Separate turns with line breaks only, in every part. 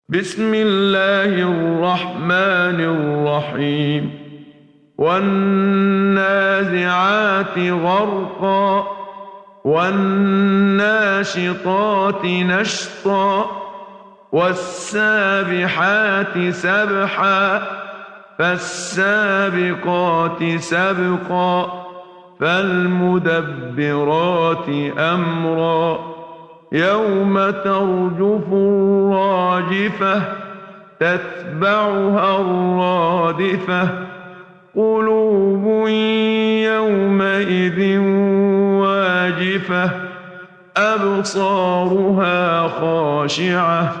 بسم الله الرحمن الرحيم والنازعات غرقا والناشطات نشطا والسابحات سبحا فالسابقات سبقا فالمدبرات أمرا يوم ترجف الراجفة تتبعها الرادفة قلوب يومئذ واجفة أبصارها خاشعة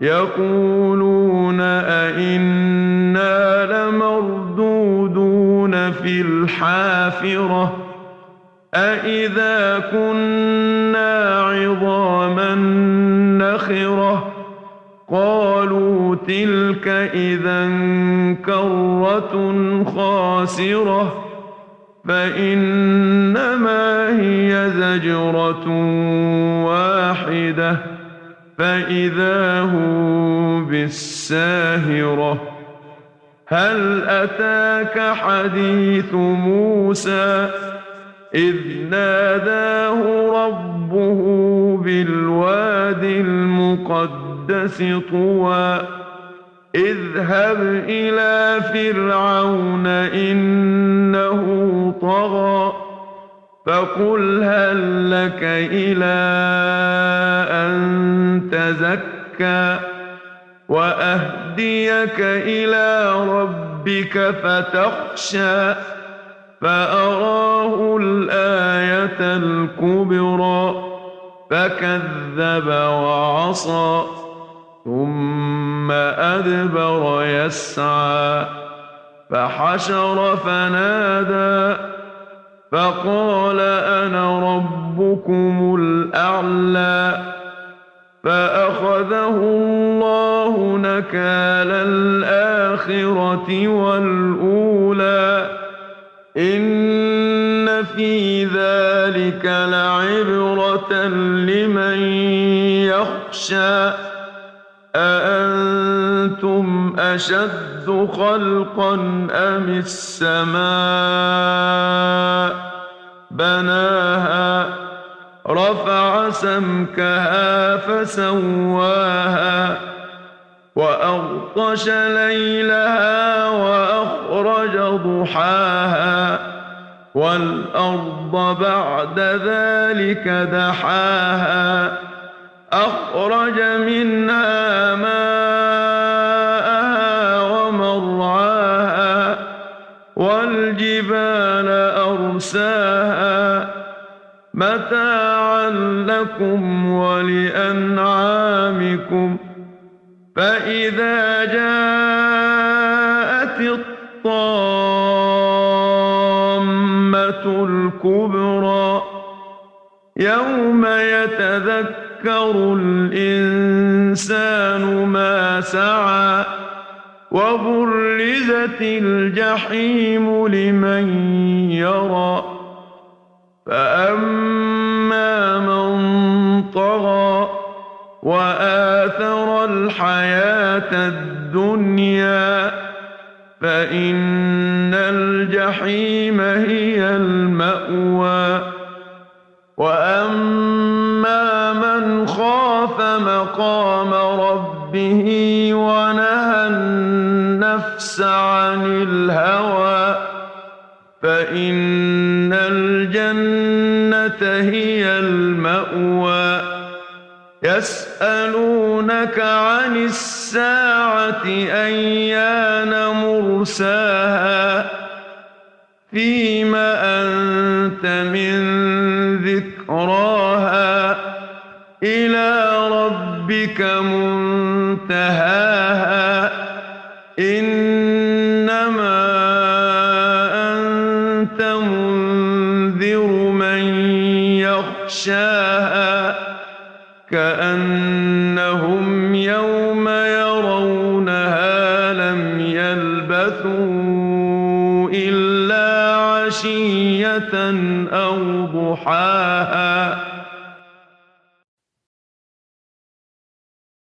يقولون أئنا لمردودون في الحافرة أئذا كنا عظاما نخرة قالوا تلك إذا كرة خاسرة فإنما هي زجرة واحدة فإذا هم بالساهرة هل أتاك حديث موسى إذ ناداه ربه بالواد المقدس طوى اذهب إلى فرعون إنه طغى فقل هل لك إلى أن تزكى وأهديك إلى ربك فتخشى فأراه الآية الكبرى فكذب وعصى ثم أدبر يسعى فحشر فنادى فقال أنا ربكم الأعلى فأخذه الله نكال الآخرة والأولى إن في ذلك لعبرة لمن يخشى أأنتم أشد خلقا أم السماء بناها رفع سمكها فسواها وأغطش ليلها وأخرج ضحاها والأرض بعد ذلك دحاها أخرج منها ماءها ومرعاها والجبال أرساها متاعا لكم ولأنعامكم فإذا جاءت الطامة الكبرى يوم يتذكر الإنسان ما سعى وبرزت الجحيم لمن يرى فأما من طغى وآثر الحياة الدنيا فإن الجحيم هي المأوى وأما من خاف مقام ربه ونهى النفس عن الهوى فإن الجنة هي المأوى يسألونك عن الساعة أيان مرساها فيم أنت من ذكراها إلى ربك منتهاها إنما أنت منذر من يخشاها كأنهم يوم يرونها لم يلبثوا إلا عشية أو ضحاها